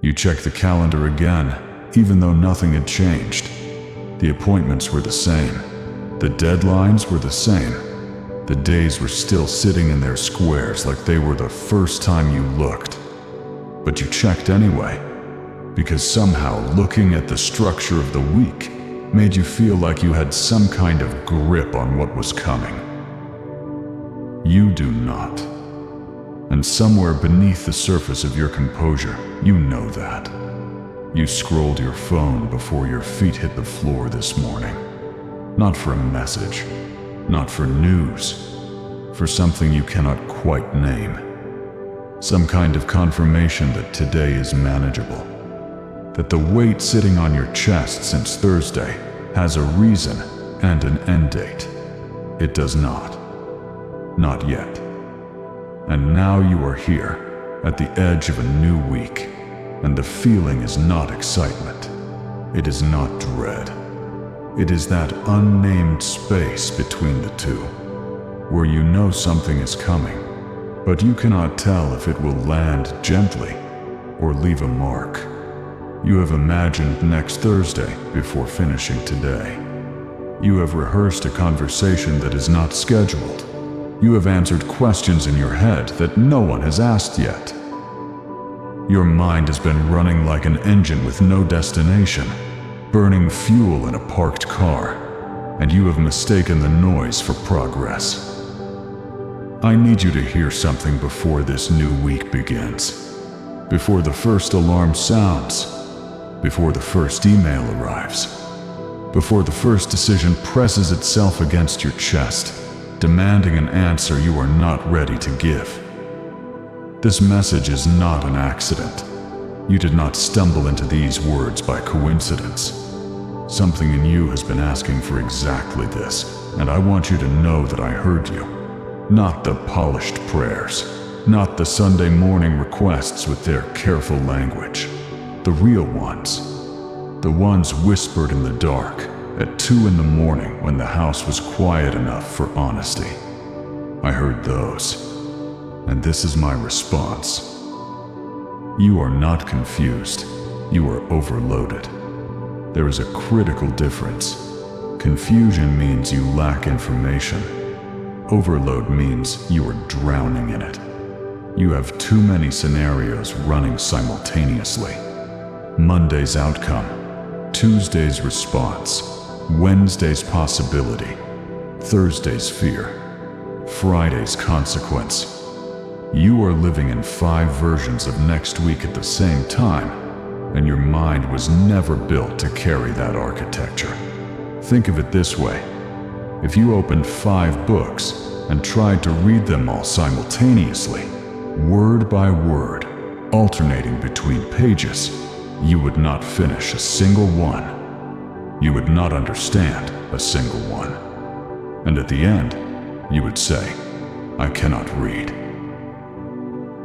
You checked the calendar again, even though nothing had changed. The appointments were the same. The deadlines were the same. The days were still sitting in their squares like they were the first time you looked. But you checked anyway, because somehow looking at the structure of the week made you feel like you had some kind of grip on what was coming. You do not. And somewhere beneath the surface of your composure, you know that. You scrolled your phone before your feet hit the floor this morning. Not for a message, not for news, for something you cannot quite name. Some kind of confirmation that today is manageable. That the weight sitting on your chest since Thursday has a reason and an end date. It does not. Not yet. And now you are here, at the edge of a new week, and the feeling is not excitement. It is not dread. It is that unnamed space between the two, where you know something is coming, but you cannot tell if it will land gently or leave a mark. You have imagined next Thursday before finishing today. You have rehearsed a conversation that is not scheduled. You have answered questions in your head that no one has asked yet. Your mind has been running like an engine with no destination, burning fuel in a parked car, and you have mistaken the noise for progress. I need you to hear something before this new week begins. Before the first alarm sounds. Before the first email arrives. Before the first decision presses itself against your chest, demanding an answer you are not ready to give. This message is not an accident. You did not stumble into these words by coincidence. Something in you has been asking for exactly this, and I want you to know that I heard you. Not the polished prayers, not the Sunday morning requests with their careful language. The real ones. The ones whispered in the dark at 2 a.m. when the house was quiet enough for honesty. I heard those. And this is my response. You are not confused. You are overloaded. There is a critical difference. Confusion means you lack information. Overload means you are drowning in it. You have too many scenarios running simultaneously. Monday's outcome, Tuesday's response, Wednesday's possibility, Thursday's fear, Friday's consequence. You are living in 5 versions of next week at the same time, and your mind was never built to carry that architecture. Think of it this way. If you opened 5 books and tried to read them all simultaneously, word by word, alternating between pages, you would not finish a single one. You would not understand a single one. And at the end, you would say, I cannot read.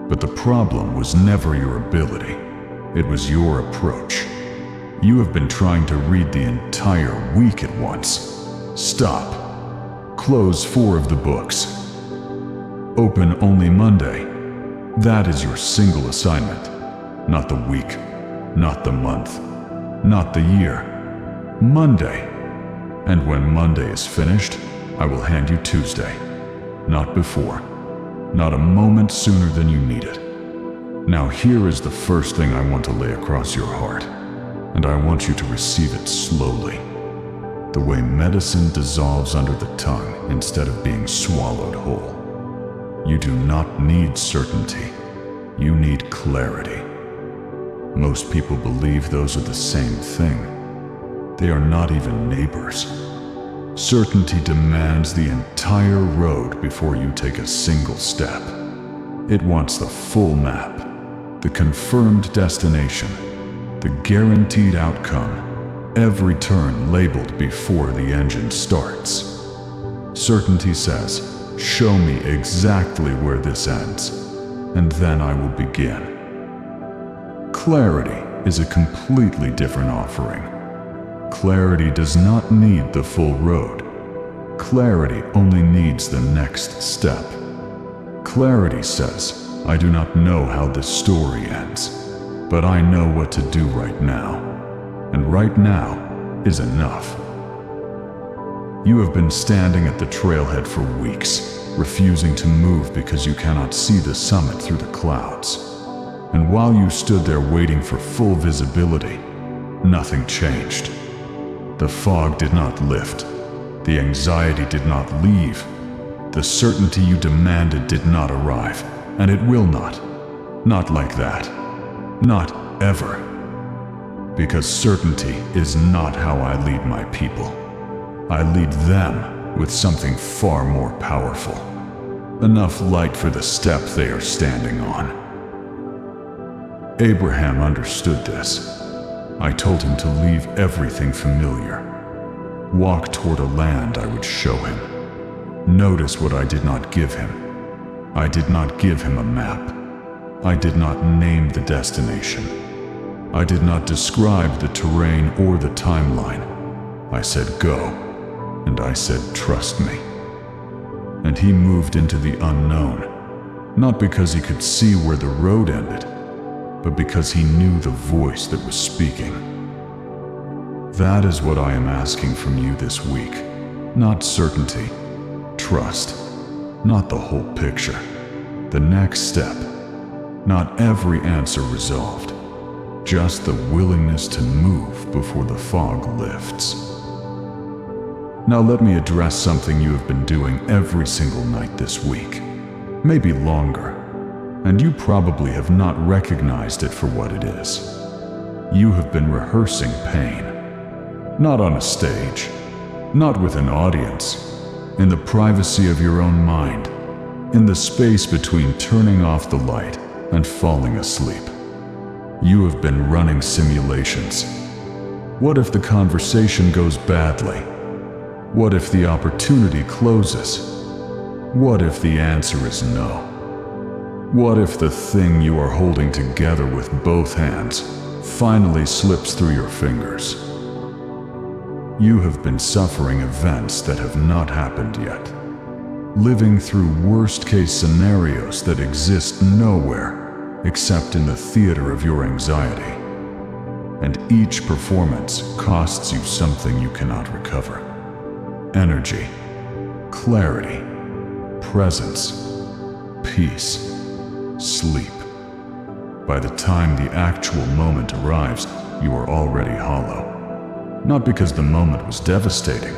But the problem was never your ability. It was your approach. You have been trying to read the entire week at once. Stop. Close 4 of the books. Open only Monday. That is your single assignment. Not the week, not the month, not the year. Monday. And when Monday is finished, I will hand you Tuesday. Not before. Not a moment sooner than you need it. Now here is the first thing I want to lay across your heart, and I want you to receive it slowly. The way medicine dissolves under the tongue instead of being swallowed whole. You do not need certainty. You need clarity. Most people believe those are the same thing. They are not even neighbors. Certainty demands the entire road before you take a single step. It wants the full map, the confirmed destination, the guaranteed outcome, every turn labeled before the engine starts. Certainty says, show me exactly where this ends, and then I will begin. Clarity is a completely different offering. Clarity does not need the full road. Clarity only needs the next step. Clarity says, I do not know how this story ends. but I know what to do right now, and right now is enough. You have been standing at the trailhead for weeks, refusing to move because you cannot see the summit through the clouds. And while you stood there waiting for full visibility, nothing changed. The fog did not lift. The anxiety did not leave. The certainty you demanded did not arrive, and it will not. Not like that. Not ever. Because certainty is not how I lead my people. I lead them with something far more powerful. Enough light for the step they are standing on. Abraham understood this. I told him to leave everything familiar. Walk toward a land I would show him. Notice what I did not give him. I did not give him a map. I did not name the destination. I did not describe the terrain or the timeline. I said go, and I said trust me. And he moved into the unknown, not because he could see where the road ended, but because he knew the voice that was speaking. That is what I am asking from you this week. Not certainty, trust, not the whole picture, the next step, not every answer resolved, just the willingness to move before the fog lifts. Now let me address something you have been doing every single night this week, maybe longer, and you probably have not recognized it for what it is. You have been rehearsing pain, not on a stage, not with an audience, in the privacy of your own mind, in the space between turning off the light and falling asleep. You have been running simulations. What if the conversation goes badly? What if the opportunity closes? What if the answer is no? What if the thing you are holding together with both hands finally slips through your fingers? You have been suffering events that have not happened yet, living through worst-case scenarios that exist nowhere except in the theater of your anxiety. And each performance costs you something you cannot recover. Energy, clarity, presence, peace, sleep. By the time the actual moment arrives, you are already hollow. Not because the moment was devastating,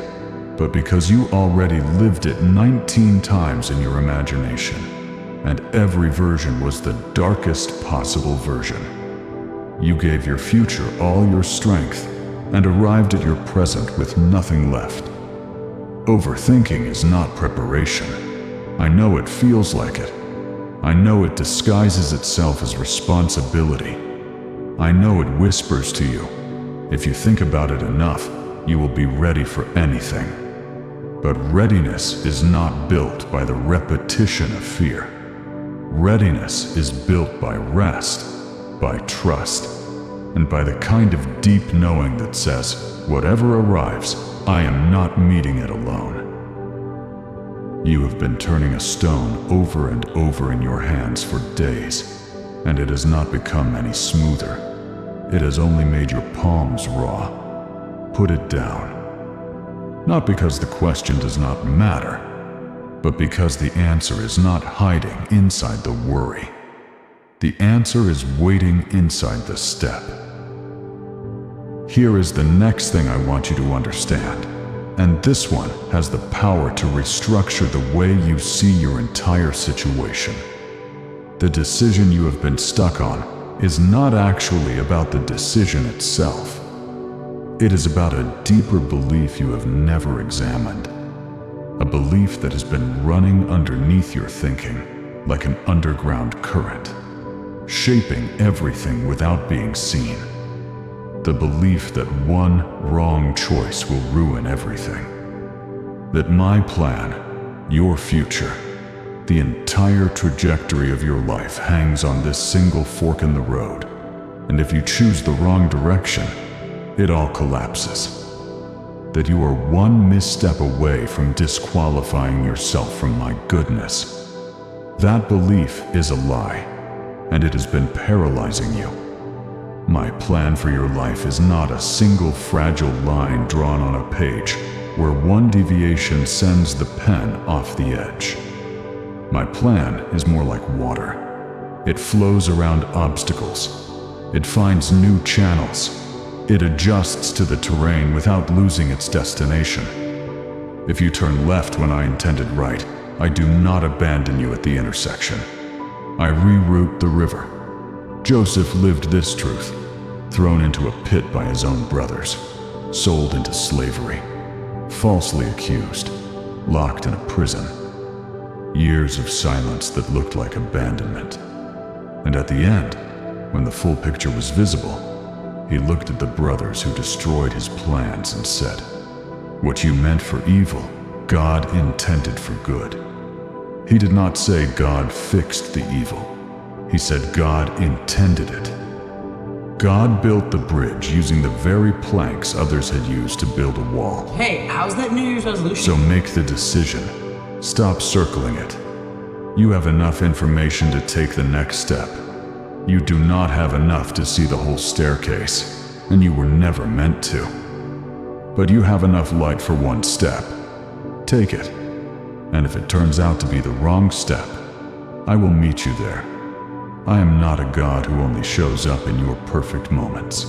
but because you already lived it 19 times in your imagination, and every version was the darkest possible version. You gave your future all your strength and arrived at your present with nothing left. Overthinking is not preparation. I know it feels like it. I know it disguises itself as responsibility. I know it whispers to you, if you think about it enough, you will be ready for anything. But readiness is not built by the repetition of fear. Readiness is built by rest, by trust, and by the kind of deep knowing that says, whatever arrives, I am not meeting it alone. You have been turning a stone over and over in your hands for days, and it has not become any smoother. It has only made your palms raw. Put it down. Not because the question does not matter, but because the answer is not hiding inside the worry. The answer is waiting inside the step. Here is the next thing I want you to understand, and this one has the power to restructure the way you see your entire situation. The decision you have been stuck on is not actually about the decision itself. It is about a deeper belief you have never examined. A belief that has been running underneath your thinking like an underground current, shaping everything without being seen. The belief that one wrong choice will ruin everything. That my plan, your future, the entire trajectory of your life hangs on this single fork in the road, and if you choose the wrong direction, it all collapses. That you are one misstep away from disqualifying yourself from my goodness. That belief is a lie, and it has been paralyzing you. My plan for your life is not a single fragile line drawn on a page where one deviation sends the pen off the edge. My plan is more like water. It flows around obstacles. It finds new channels. It adjusts to the terrain without losing its destination. If you turn left when I intended right, I do not abandon you at the intersection. I reroute the river. Joseph lived this truth, thrown into a pit by his own brothers, sold into slavery, falsely accused, locked in a prison. Years of silence that looked like abandonment. And at the end, when the full picture was visible, he looked at the brothers who destroyed his plans and said, "What you meant for evil, God intended for good." He did not say God fixed the evil. He said God intended it. God built the bridge using the very planks others had used to build a wall. Hey, how's that New Year's resolution? So make the decision. Stop circling it. You have enough information to take the next step. You do not have enough to see the whole staircase, and you were never meant to. But you have enough light for one step. Take it. And if it turns out to be the wrong step, I will meet you there. I am not a God who only shows up in your perfect moments.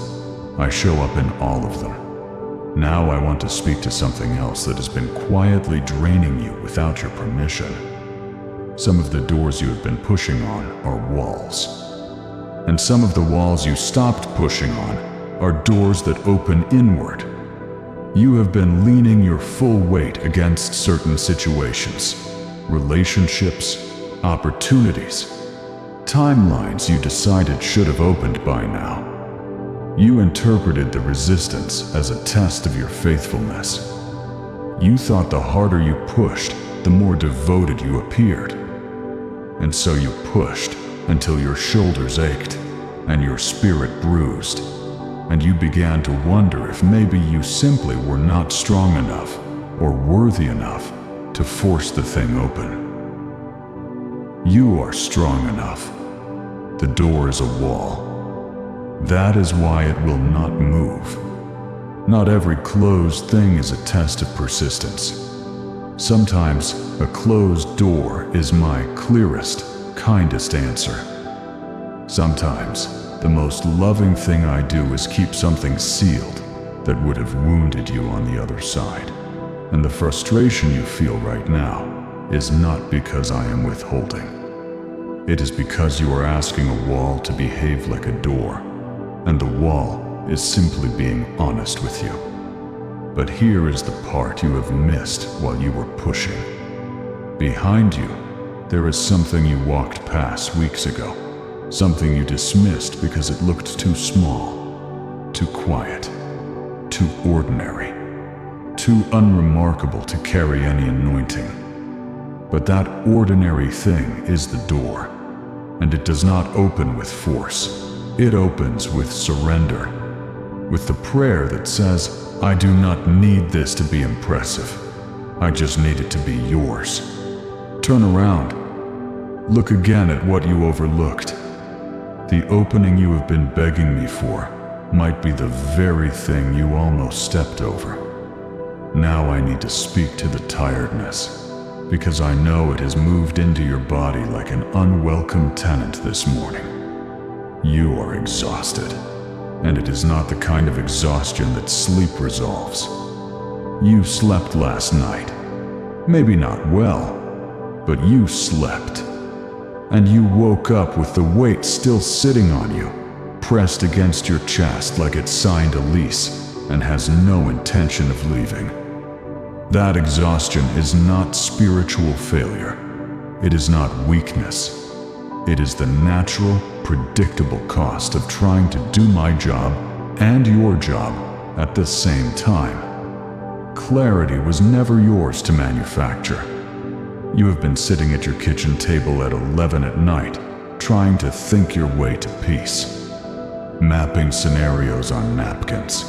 I show up in all of them. Now I want to speak to something else that has been quietly draining you without your permission. Some of the doors you have been pushing on are walls. And some of the walls you stopped pushing on are doors that open inward. You have been leaning your full weight against certain situations, relationships, opportunities, timelines you decided should have opened by now. You interpreted the resistance as a test of your faithfulness. You thought the harder you pushed, the more devoted you appeared. And so you pushed until your shoulders ached and your spirit bruised, and you began to wonder if maybe you simply were not strong enough or worthy enough to force the thing open. You are strong enough. The door is a wall. That is why it will not move. Not every closed thing is a test of persistence. Sometimes a closed door is my clearest, kindest answer. Sometimes the most loving thing I do is keep something sealed that would have wounded you on the other side. And the frustration you feel right now is not because I am withholding. It is because you are asking a wall to behave like a door. And the wall is simply being honest with you. But here is the part you have missed while you were pushing. Behind you, there is something you walked past weeks ago. Something you dismissed because it looked too small, too quiet, too ordinary, too unremarkable to carry any anointing. But that ordinary thing is the door, and it does not open with force. It opens with surrender, with the prayer that says, "I do not need this to be impressive. I just need it to be yours." Turn around. Look again at what you overlooked. The opening you have been begging me for might be the very thing you almost stepped over. Now I need to speak to the tiredness, because I know it has moved into your body like an unwelcome tenant this morning. You are exhausted, and it is not the kind of exhaustion that sleep resolves. You slept last night. Maybe not well, but you slept. And you woke up with the weight still sitting on you, pressed against your chest like it signed a lease and has no intention of leaving. That exhaustion is not spiritual failure. It is not weakness. It is the natural, predictable cost of trying to do my job and your job at the same time. Clarity was never yours to manufacture. You have been sitting at your kitchen table at 11 at night, trying to think your way to peace. Mapping scenarios on napkins.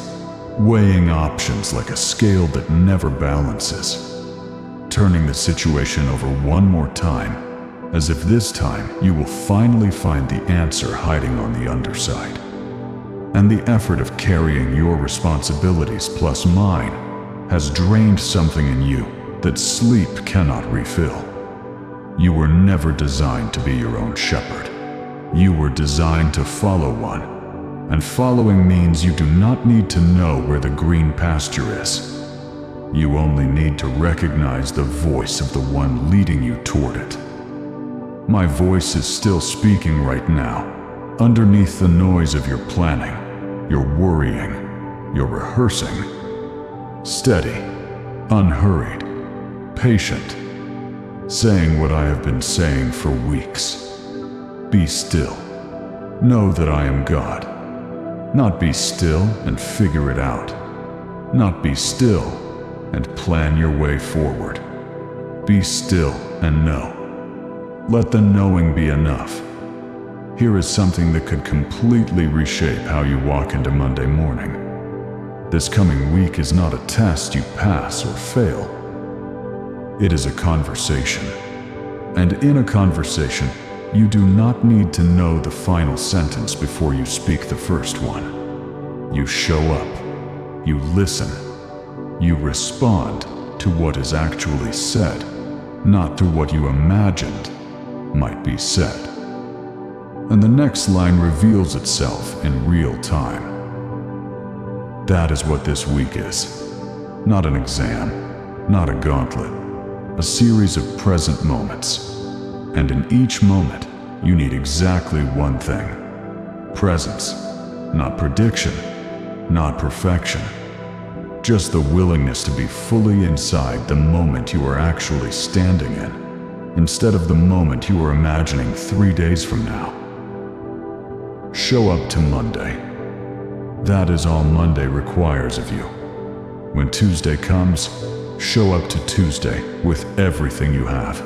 Weighing options like a scale that never balances. Turning the situation over one more time, as if this time you will finally find the answer hiding on the underside. And the effort of carrying your responsibilities plus mine has drained something in you that sleep cannot refill. You were never designed to be your own shepherd. You were designed to follow one. And following means you do not need to know where the green pasture is. You only need to recognize the voice of the one leading you toward it. My voice is still speaking right now, underneath the noise of your planning, your worrying, your rehearsing. Steady, unhurried, patient, saying what I have been saying for weeks. Be still. Know that I am God. Not be still and figure it out. Not be still and plan your way forward. Be still and know. Let the knowing be enough. Here is something that could completely reshape how you walk into Monday morning. This coming week is not a test you pass or fail. It is a conversation. And in a conversation, you do not need to know the final sentence before you speak the first one. You show up. You listen. You respond to what is actually said, not to what you imagined might be said. And the next line reveals itself in real time. That is what this week is. Not an exam, not a gauntlet, a series of present moments. And in each moment, you need exactly one thing. Presence, not prediction, not perfection. Just the willingness to be fully inside the moment you are actually standing in, instead of the moment you are imagining 3 days from now. Show up to Monday. That is all Monday requires of you. When Tuesday comes, show up to Tuesday with everything you have.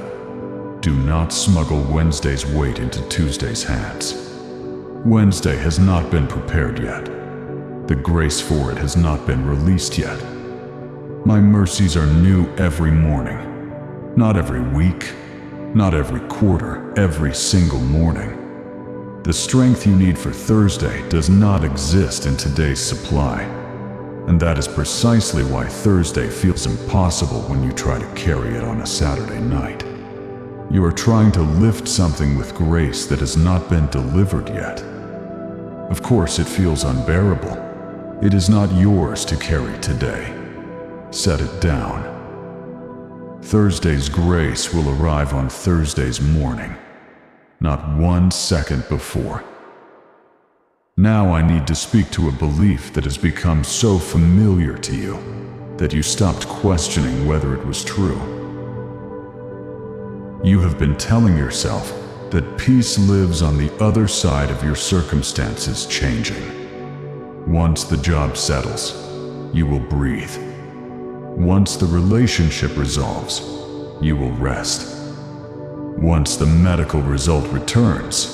Do not smuggle Wednesday's weight into Tuesday's hands. Wednesday has not been prepared yet. The grace for it has not been released yet. My mercies are new every morning. Not every week, not every quarter, every single morning. The strength you need for Thursday does not exist in today's supply. And that is precisely why Thursday feels impossible when you try to carry it on a Saturday night. You are trying to lift something with grace that has not been delivered yet. Of course, it feels unbearable. It is not yours to carry today. Set it down. Thursday's grace will arrive on Thursday's morning, not 1 second before. Now I need to speak to a belief that has become so familiar to you that you stopped questioning whether it was true. You have been telling yourself that peace lives on the other side of your circumstances changing. Once the job settles, you will breathe. Once the relationship resolves, you will rest. Once the medical result returns,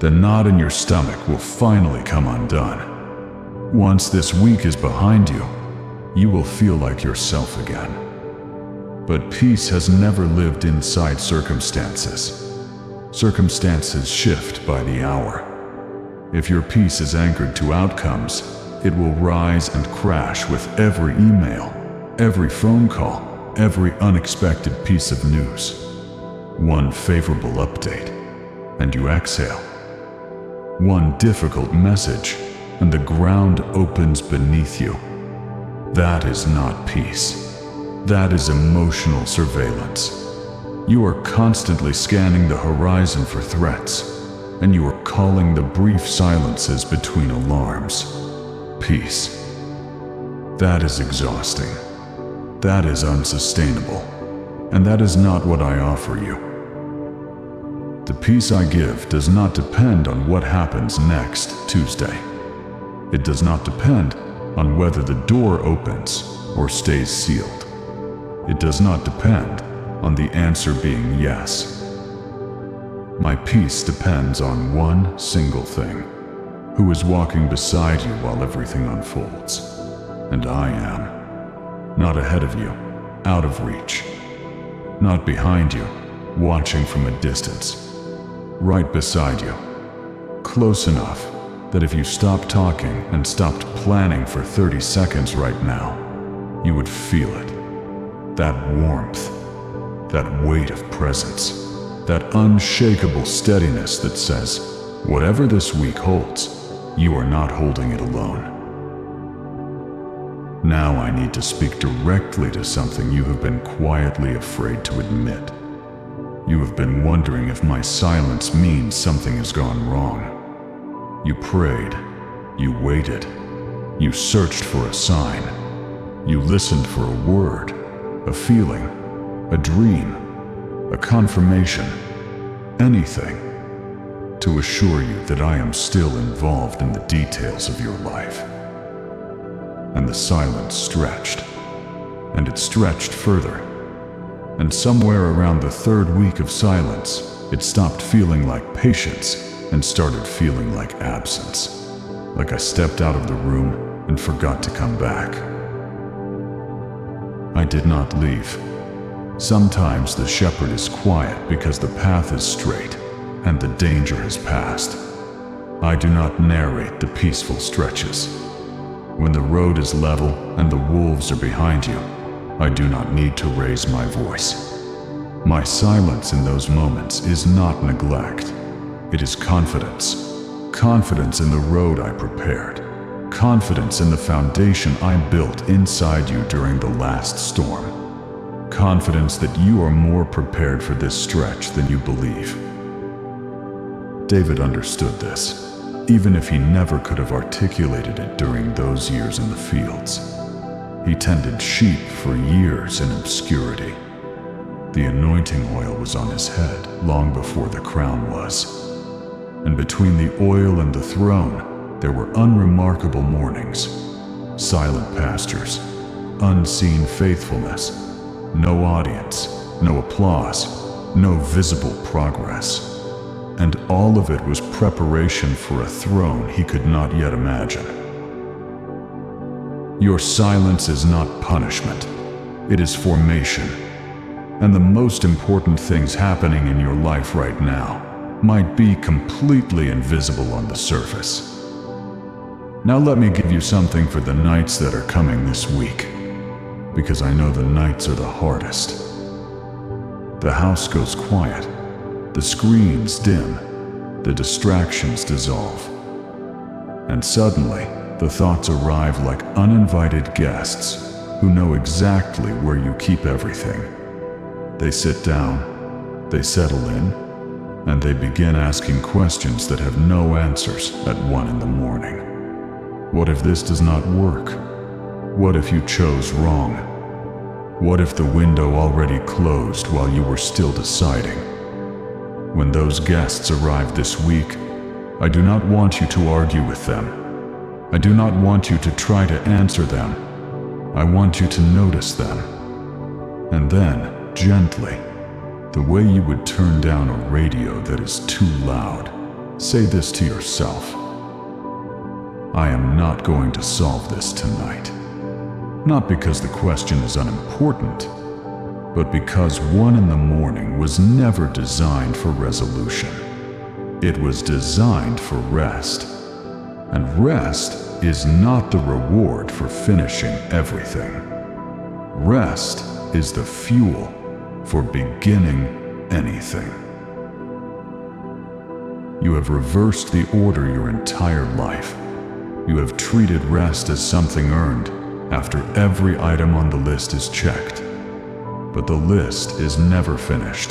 the knot in your stomach will finally come undone. Once this week is behind you, you will feel like yourself again. But peace has never lived inside circumstances. Circumstances shift by the hour. If your peace is anchored to outcomes, it will rise and crash with every email, every phone call, every unexpected piece of news. One favorable update, and you exhale. One difficult message, and the ground opens beneath you. That is not peace. That is emotional surveillance. You are constantly scanning the horizon for threats, and you are calling the brief silences between alarms peace. That is exhausting. That is unsustainable. And that is not what I offer you. The peace I give does not depend on what happens next Tuesday. It does not depend on whether the door opens or stays sealed. It does not depend on the answer being yes. My peace depends on one single thing: who is walking beside you while everything unfolds. And I am. Not ahead of you, out of reach. Not behind you, watching from a distance. Right beside you. Close enough that if you stopped talking and stopped planning for 30 seconds right now, you would feel it. That warmth, that weight of presence, that unshakable steadiness that says, whatever this week holds, you are not holding it alone. Now I need to speak directly to something you have been quietly afraid to admit. You have been wondering if my silence means something has gone wrong. You prayed, you waited, you searched for a sign, you listened for a word, a feeling, a dream, a confirmation, anything, to assure you that I am still involved in the details of your life. And the silence stretched, and it stretched further, and somewhere around the third week of silence, it stopped feeling like patience and started feeling like absence, like I stepped out of the room and forgot to come back. I did not leave. Sometimes the shepherd is quiet because the path is straight and the danger has passed. I do not narrate the peaceful stretches. When the road is level and the wolves are behind you, I do not need to raise my voice. My silence in those moments is not neglect. It is confidence. Confidence in the road I prepared. Confidence in the foundation I built inside you during the last storm. Confidence that you are more prepared for this stretch than you believe. David understood this, even if he never could have articulated it during those years in the fields. He tended sheep for years in obscurity. The anointing oil was on his head long before the crown was. And between the oil and the throne, there were unremarkable mornings, silent pastures, unseen faithfulness, no audience, no applause, no visible progress. And all of it was preparation for a throne he could not yet imagine. Your silence is not punishment, it is formation. And the most important things happening in your life right now might be completely invisible on the surface. Now let me give you something for the nights that are coming this week, because I know the nights are the hardest. The house goes quiet, the screens dim, the distractions dissolve, and suddenly the thoughts arrive like uninvited guests who know exactly where you keep everything. They sit down, they settle in, and they begin asking questions that have no answers at 1 a.m. What if this does not work? What if you chose wrong? What if the window already closed while you were still deciding? When those guests arrive this week, I do not want you to argue with them. I do not want you to try to answer them. I want you to notice them. And then, gently, the way you would turn down a radio that is too loud, say this to yourself: I am not going to solve this tonight. Not because the question is unimportant, but because 1 a.m. was never designed for resolution. It was designed for rest. And rest is not the reward for finishing everything. Rest is the fuel for beginning anything. You have reversed the order your entire life. You have treated rest as something earned after every item on the list is checked. But the list is never finished.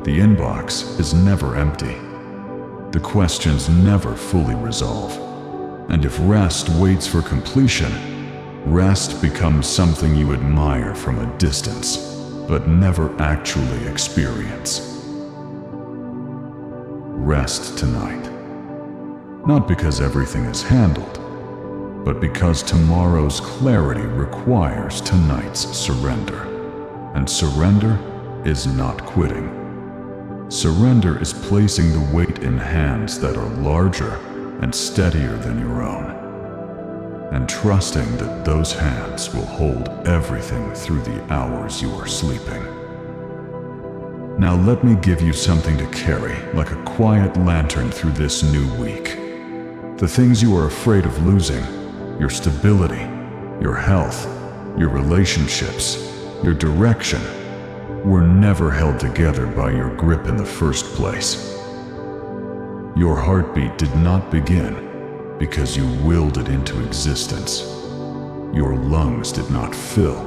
The inbox is never empty. The questions never fully resolve. And if rest waits for completion, rest becomes something you admire from a distance, but never actually experience. Rest tonight. Not because everything is handled, but because tomorrow's clarity requires tonight's surrender. And surrender is not quitting. Surrender is placing the weight in hands that are larger and steadier than your own, and trusting that those hands will hold everything through the hours you are sleeping. Now let me give you something to carry like a quiet lantern through this new week. The things you are afraid of losing, your stability, your health, your relationships, your direction, were never held together by your grip in the first place. Your heartbeat did not begin because you willed it into existence. Your lungs did not fill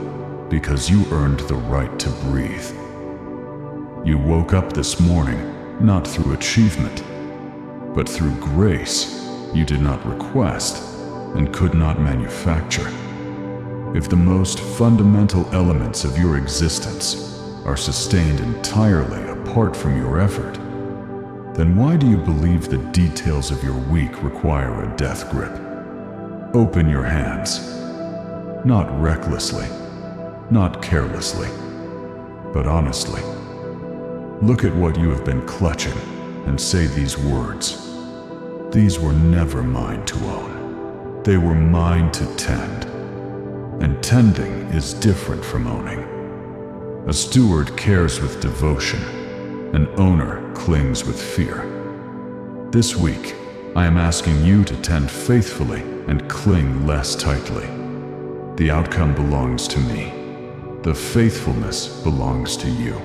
because you earned the right to breathe. You woke up this morning not through achievement, but through grace you did not request and could not manufacture. If the most fundamental elements of your existence are sustained entirely apart from your effort, then why do you believe the details of your week require a death grip? Open your hands, not recklessly, not carelessly, but honestly. Look at what you have been clutching and say these words. These were never mine to own. They were mine to tend. And tending is different from owning. A steward cares with devotion. An owner clings with fear. This week, I am asking you to tend faithfully and cling less tightly. The outcome belongs to me. The faithfulness belongs to you.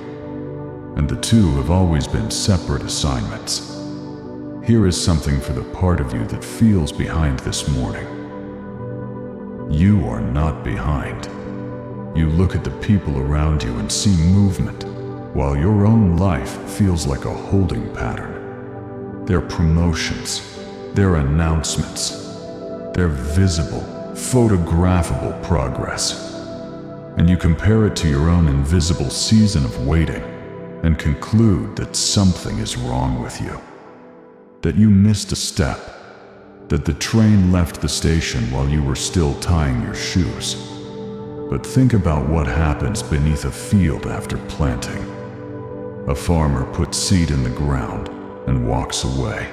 And the two have always been separate assignments. Here is something for the part of you that feels behind this morning. You are not behind. You look at the people around you and see movement, while your own life feels like a holding pattern. Their promotions, their announcements, their visible, photographable progress. And you compare it to your own invisible season of waiting and conclude that something is wrong with you. That you missed a step, that the train left the station while you were still tying your shoes. But think about what happens beneath a field after planting. A farmer puts seed in the ground and walks away.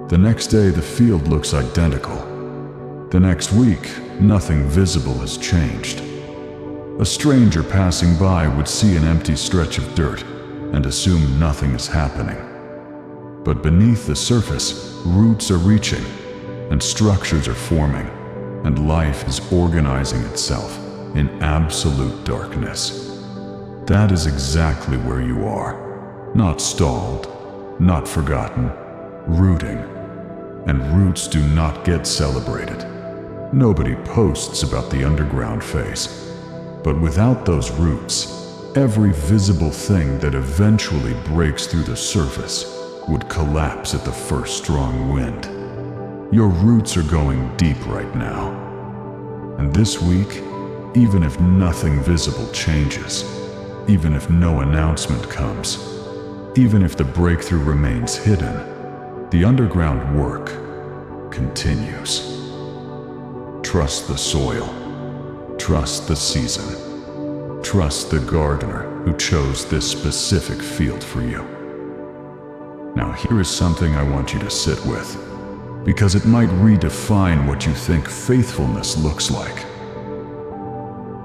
The next day, the field looks identical. The next week, nothing visible has changed. A stranger passing by would see an empty stretch of dirt and assume nothing is happening. But beneath the surface, roots are reaching, and structures are forming, and life is organizing itself in absolute darkness. That is exactly where you are. Not stalled, not forgotten, rooting. And roots do not get celebrated. Nobody posts about the underground phase. But without those roots, every visible thing that eventually breaks through the surface would collapse at the first strong wind. Your roots are going deep right now. And this week, even if nothing visible changes, even if no announcement comes, even if the breakthrough remains hidden, the underground work continues. Trust the soil. Trust the season. Trust the gardener who chose this specific field for you. Now here is something I want you to sit with, because it might redefine what you think faithfulness looks like.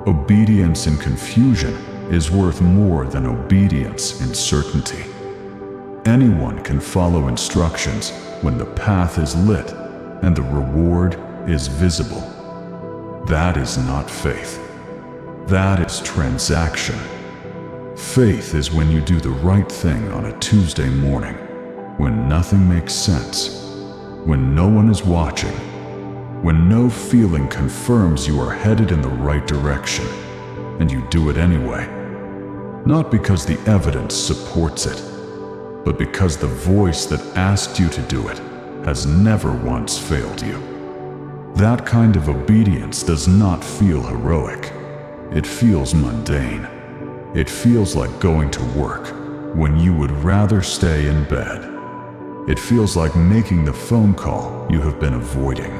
Obedience in confusion is worth more than obedience in certainty. Anyone can follow instructions when the path is lit and the reward is visible. That is not faith. That is transaction. Faith is when you do the right thing on a Tuesday morning, when nothing makes sense, when no one is watching, when no feeling confirms you are headed in the right direction, and you do it anyway. Not because the evidence supports it, but because the voice that asked you to do it has never once failed you. That kind of obedience does not feel heroic. It feels mundane. It feels like going to work when you would rather stay in bed. It feels like making the phone call you have been avoiding.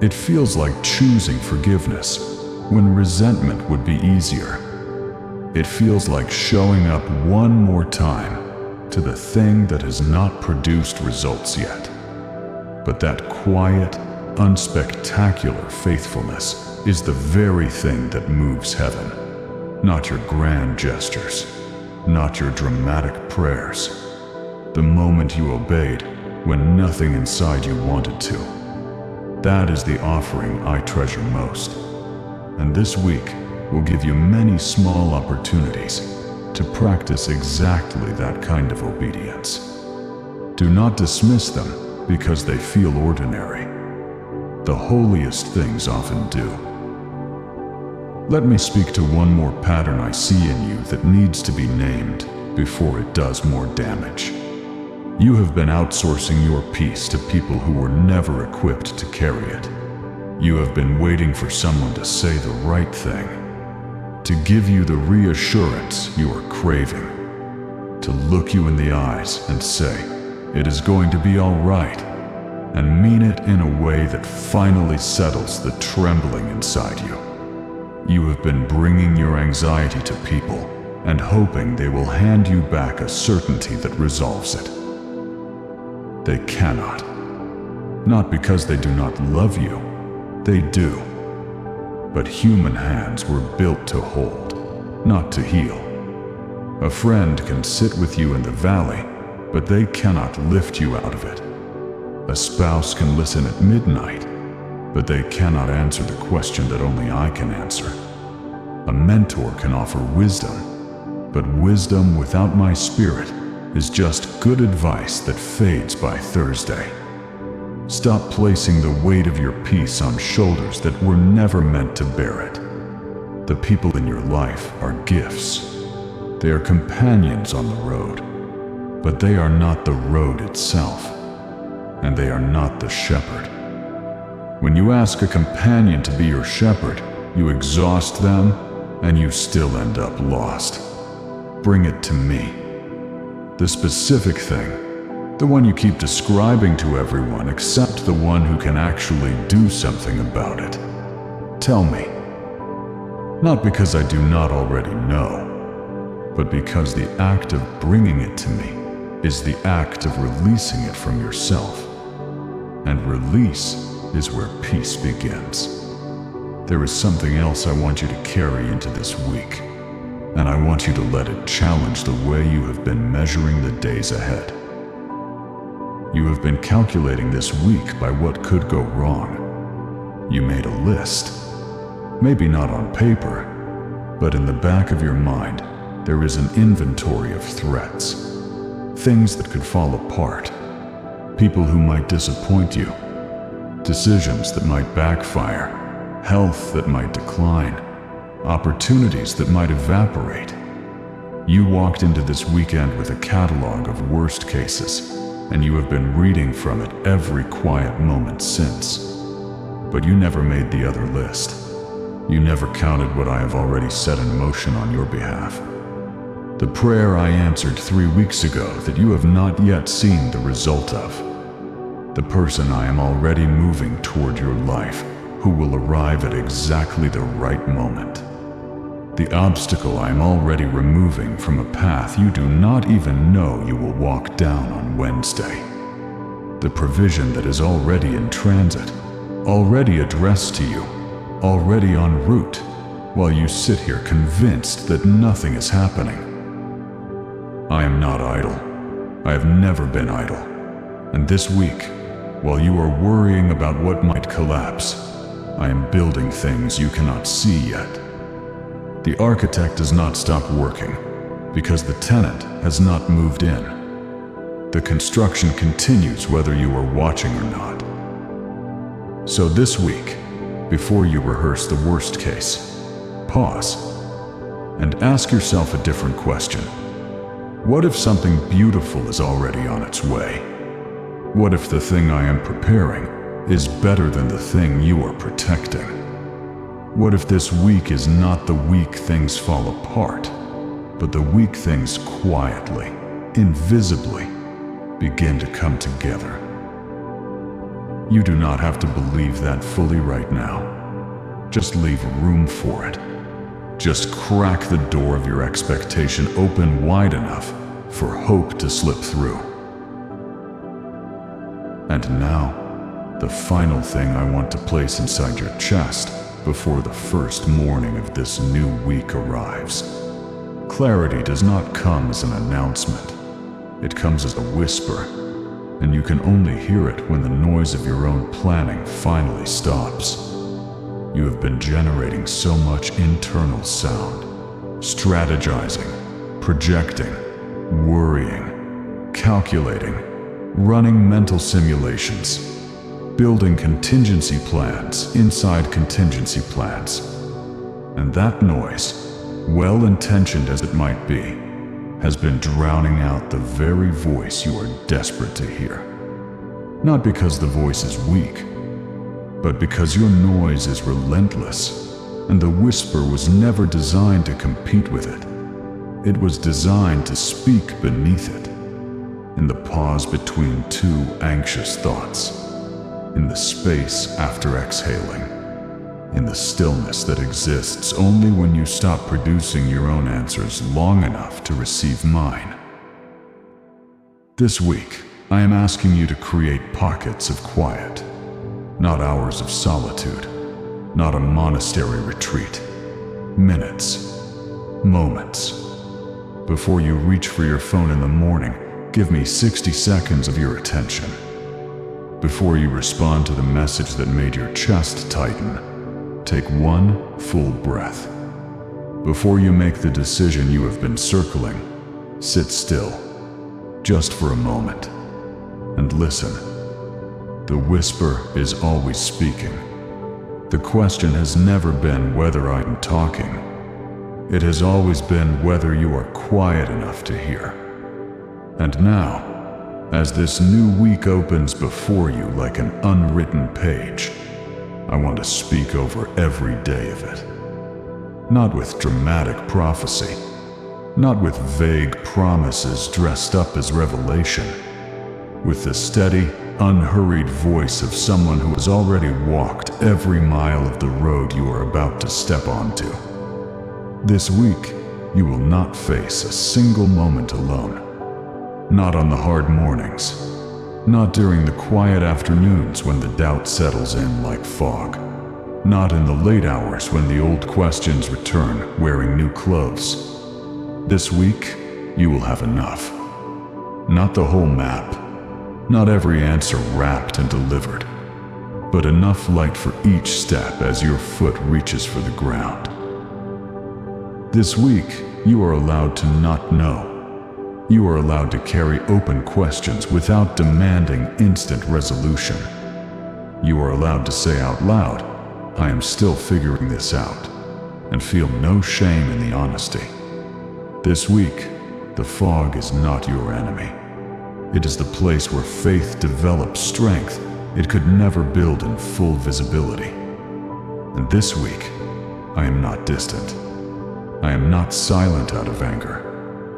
It feels like choosing forgiveness when resentment would be easier. It feels like showing up one more time to the thing that has not produced results yet. But that quiet, unspectacular faithfulness is the very thing that moves heaven. Not your grand gestures, not your dramatic prayers. The moment you obeyed, when nothing inside you wanted to. That is the offering I treasure most. And this week will give you many small opportunities to practice exactly that kind of obedience. Do not dismiss them because they feel ordinary. The holiest things often do. Let me speak to one more pattern I see in you that needs to be named before it does more damage. You have been outsourcing your peace to people who were never equipped to carry it. You have been waiting for someone to say the right thing, to give you the reassurance you are craving, to look you in the eyes and say, "It is going to be all right," and mean it in a way that finally settles the trembling inside you. You have been bringing your anxiety to people and hoping they will hand you back a certainty that resolves it. They cannot. Not because they do not love you. They do. But human hands were built to hold, not to heal. A friend can sit with you in the valley, but they cannot lift you out of it. A spouse can listen at midnight, but they cannot answer the question that only I can answer. A mentor can offer wisdom, but wisdom without my spirit is just good advice that fades by Thursday. Stop placing the weight of your peace on shoulders that were never meant to bear it. The people in your life are gifts. They are companions on the road, but they are not the road itself, and they are not the shepherd. When you ask a companion to be your shepherd, you exhaust them, and you still end up lost. Bring it to me. The specific thing, the one you keep describing to everyone except the one who can actually do something about it. Tell me. Not because I do not already know, but because the act of bringing it to me is the act of releasing it from yourself. And release is where peace begins. There is something else I want you to carry into this week, and I want you to let it challenge the way you have been measuring the days ahead. You have been calculating this week by what could go wrong. You made a list, maybe not on paper, but in the back of your mind, there is an inventory of threats, things that could fall apart, people who might disappoint you, decisions that might backfire, health that might decline, opportunities that might evaporate. You walked into this weekend with a catalog of worst cases, and you have been reading from it every quiet moment since. But you never made the other list. You never counted what I have already set in motion on your behalf. The prayer I answered 3 weeks ago that you have not yet seen the result of. The person I am already moving toward your life, who will arrive at exactly the right moment. The obstacle I am already removing from a path you do not even know you will walk down on Wednesday. The provision that is already in transit, already addressed to you, already en route, while you sit here convinced that nothing is happening. I am not idle. I have never been idle. And this week, while you are worrying about what might collapse, I am building things you cannot see yet. The architect does not stop working because the tenant has not moved in. The construction continues whether you are watching or not. So this week, before you rehearse the worst case, pause and ask yourself a different question. What if something beautiful is already on its way? What if the thing I am preparing is better than the thing you are protecting? What if this week is not the week things fall apart, but the week things quietly, invisibly, begin to come together? You do not have to believe that fully right now. Just leave room for it. Just crack the door of your expectation open wide enough for hope to slip through. And now, the final thing I want to place inside your chest before the first morning of this new week arrives. Clarity does not come as an announcement. It comes as a whisper, and you can only hear it when the noise of your own planning finally stops. You have been generating so much internal sound, strategizing, projecting, worrying, calculating, running mental simulations, building contingency plans inside contingency plans. And that noise, well-intentioned as it might be, has been drowning out the very voice you are desperate to hear. Not because the voice is weak, but because your noise is relentless, and the whisper was never designed to compete with it. It was designed to speak beneath it, in the pause between two anxious thoughts, in the space after exhaling, in the stillness that exists only when you stop producing your own answers long enough to receive mine. This week, I am asking you to create pockets of quiet, not hours of solitude, not a monastery retreat. Minutes, moments. Before you reach for your phone in the morning, give me 60 seconds of your attention. Before you respond to the message that made your chest tighten, take one full breath. Before you make the decision you have been circling, sit still, just for a moment, and listen. The whisper is always speaking. The question has never been whether I am talking. It has always been whether you are quiet enough to hear. And now, as this new week opens before you like an unwritten page, I want to speak over every day of it. Not with dramatic prophecy, not with vague promises dressed up as revelation, with the steady, unhurried voice of someone who has already walked every mile of the road you are about to step onto. This week, you will not face a single moment alone. Not on the hard mornings, not during the quiet afternoons when the doubt settles in like fog, not in the late hours when the old questions return wearing new clothes. This week, you will have enough. Not the whole map, not every answer wrapped and delivered, but enough light for each step as your foot reaches for the ground. This week, you are allowed to not know. You are allowed to carry open questions without demanding instant resolution. You are allowed to say out loud, I am still figuring this out, and feel no shame in the honesty. This week, the fog is not your enemy. It is the place where faith develops strength it could never build in full visibility. And this week, I am not distant. I am not silent out of anger.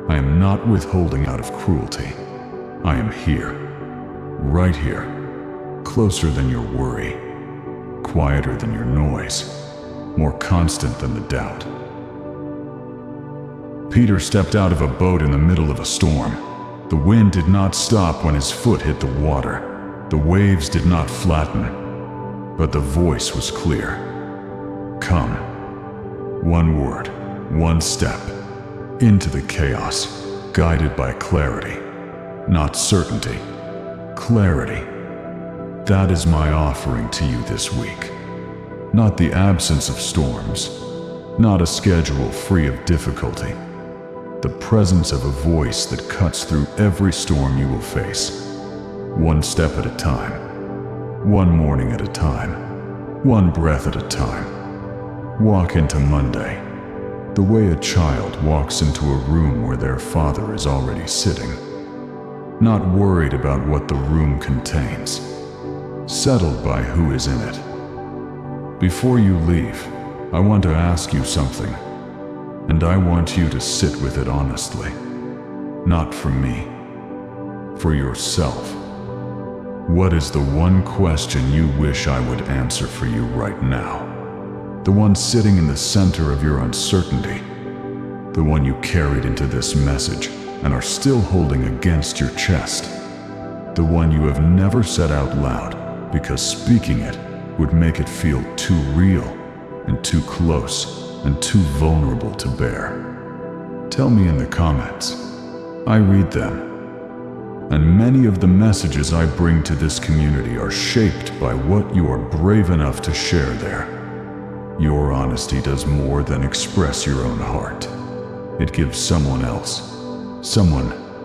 I am not withholding out of cruelty. I am here, right here, closer than your worry, quieter than your noise, more constant than the doubt. Peter stepped out of a boat in the middle of a storm. The wind did not stop when his foot hit the water. The waves did not flatten, but the voice was clear. Come. One word, one step, into the chaos, guided by clarity, not certainty. Clarity. That is my offering to you this week. Not the absence of storms, not a schedule free of difficulty. The presence of a voice that cuts through every storm you will face. One step at a time, one morning at a time, one breath at a time. Walk into Monday, the way a child walks into a room where their father is already sitting. Not worried about what the room contains, settled by who is in it. Before you leave, I want to ask you something. And I want you to sit with it honestly. Not for me, for yourself. What is the one question you wish I would answer for you right now? The one sitting in the center of your uncertainty. The one you carried into this message and are still holding against your chest. The one you have never said out loud because speaking it would make it feel too real and too close and too vulnerable to bear. Tell me in the comments. I read them. And many of the messages I bring to this community are shaped by what you are brave enough to share there. Your honesty does more than express your own heart. It gives someone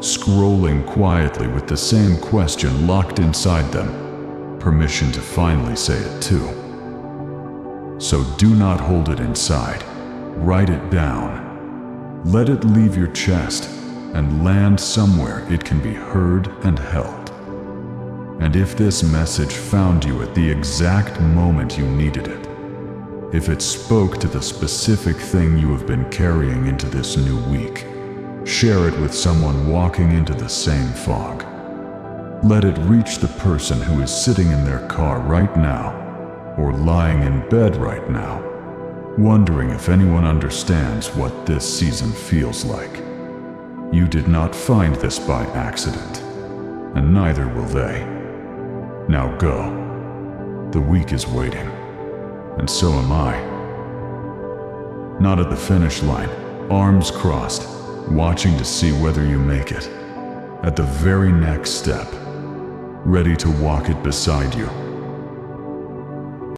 scrolling quietly with the same question locked inside them, permission to finally say it too. So do not hold it inside. Write it down. Let it leave your chest and land somewhere it can be heard and held. And if this message found you at the exact moment you needed it, if it spoke to the specific thing you have been carrying into this new week, share it with someone walking into the same fog. Let it reach the person who is sitting in their car right now, or lying in bed right now, wondering if anyone understands what this season feels like. You did not find this by accident, and neither will they. Now go. The week is waiting, and so am I. Not at the finish line, arms crossed, watching to see whether you make it. At the very next step, ready to walk it beside you.